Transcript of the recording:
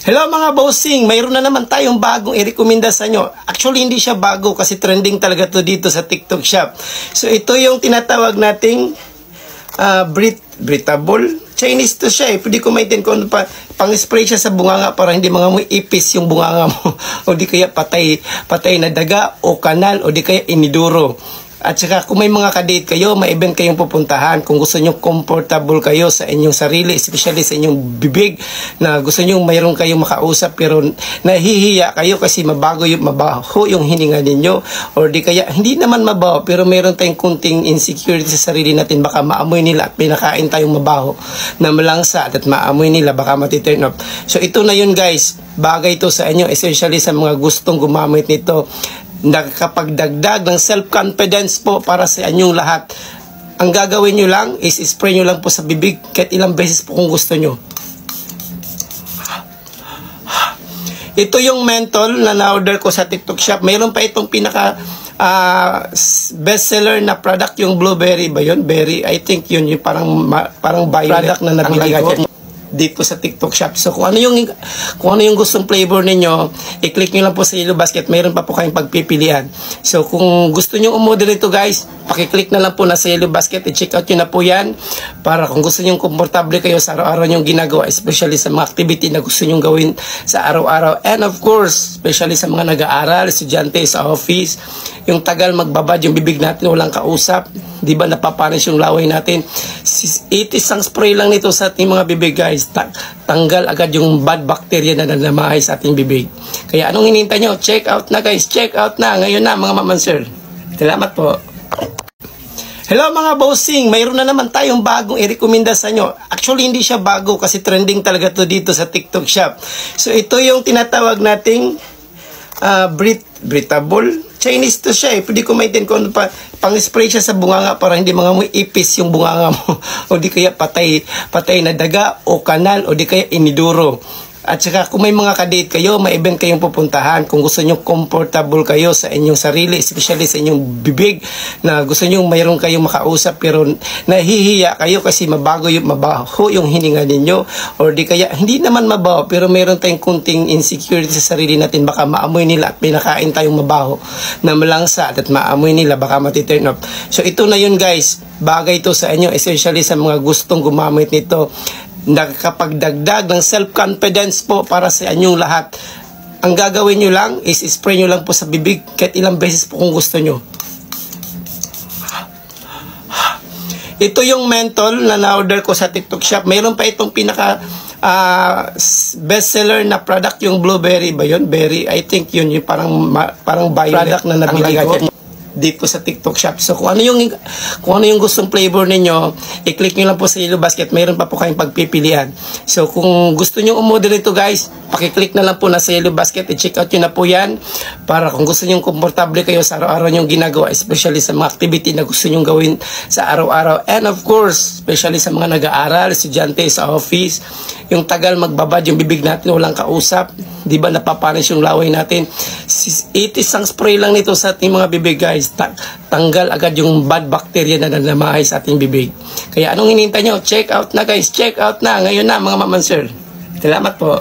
Hello mga bossing, mayroon na naman tayong bagong i-recommenda sa inyo. Actually, hindi siya bago kasi trending talaga to dito sa TikTok shop. So, ito yung tinatawag nating breathable. Chinese to siya eh. Pwede ko maintain kung pang-spray siya sa bunganga para hindi mga mo ipis yung bunganga mo. O di kaya patay na daga o kanal o di kaya iniduro. At saka kung may mga kadate kayo, may event kayong pupuntahan, kung gusto nyo comfortable kayo sa inyong sarili, especially sa inyong bibig, na gusto nyo mayroon kayong makausap pero nahihiya kayo kasi mabaho yung hininga ninyo, or di kaya hindi naman mabaho pero mayroon tayong kunting insecurity sa sarili natin, baka maamoy nila at pinakain tayong mabaho na malangsa at maamoy nila, baka mati-turn off. So ito na yun guys, bagay ito sa inyo, essentially sa mga gustong gumamit nito. Nakakapagdagdag ng self-confidence po para sa inyong lahat. Ang gagawin nyo lang is spray nyo lang po sa bibig kahit ilang beses po kung gusto nyo. Ito yung menthol na na-order ko sa TikTok shop. Mayroon pa itong pinaka bestseller na product, yung blueberry ba yun? Berry, I think yun yung parang violet product na nabili ko dito sa TikTok shop. So kung ano yung gustong flavor ninyo, i-click nyo lang po sa yellow basket. Mayroon pa po kayong pagpipilian. So kung gusto nyo umorder ito guys, paki-click na lang po na sa yellow basket. I-check out nyo na po yan para kung gusto nyo komportable kayo sa araw-araw nyo ginagawa, especially sa mga activity na gusto nyo gawin sa araw-araw. And of course, especially sa mga nag-aaral, estudyante sa office, yung tagal magbabad yung bibig natin, walang kausap, di ba napapanis yung laway natin. Isang spray lang nito sa ating mga bibig guys, tanggal agad yung bad bacteria na nanamahay sa ating bibig. Kaya anong hinihintay nyo? Check out na guys, check out na ngayon na mga mamansir. Salamat po. Hello mga bossing, mayroon na naman tayong bagong i-recommenda sa inyo. Actually, hindi siya bago kasi trending talaga to dito sa TikTok shop. So ito yung tinatawag nating breathable. Chinese to siya eh. Pwede ko maintain kung pang-spray siya sa bunganga para hindi mga mo ipis yung bunganga mo. O di kaya patay na daga o kanal o di kaya iniduro. At saka kung may mga kadate kayo, may event kayong pupuntahan, kung gusto nyo comfortable kayo sa inyong sarili, especially sa inyong bibig, na gusto nyo mayroon kayong makausap pero nahihiya kayo kasi mabaho yung hininga ninyo, or di kaya hindi naman mabaho pero mayroon tayong kunting insecurity sa sarili natin, baka maamoy nila at pinakain tayong mabaho na malangsa at maamoy nila, baka mati-turn off. So ito na yun guys, bagay ito sa inyo, essentially sa mga gustong gumamit nito. Nakakapagdagdag ng self-confidence po para sa inyong lahat. Ang gagawin nyo lang is spray nyo lang po sa bibig kahit ilang beses po kung gusto nyo. Ito yung menthol na na-order ko sa TikTok shop. Mayroon pa itong pinaka bestseller na product, yung blueberry ba yun? Berry, I think yun yung parang violet product na nabili ko dito sa TikTok shop. So kung ano yung gustong flavor ninyo, i-click nyo lang po sa yellow basket. Mayroon pa po kayong pagpipilian. So kung gusto nyo umorder ito guys, paki-click na lang po na sa yellow basket. I-check out nyo na po yan para kung gusto nyo komportable kayo sa araw-araw nyo ginagawa, especially sa mga activity na gusto nyo gawin sa araw-araw. And of course, especially sa mga nag-aaral, estudyante sa office, yung tagal magbabad yung bibig natin, walang kausap, di ba napapanis yung laway natin. Isang spray lang nito sa ating mga bibig guys, tanggal agad yung bad bacteria na nanamahay sa ating bibig. Kaya anong hinihintay nyo? Check out na guys, check out na ngayon na mga mamansir. Salamat po.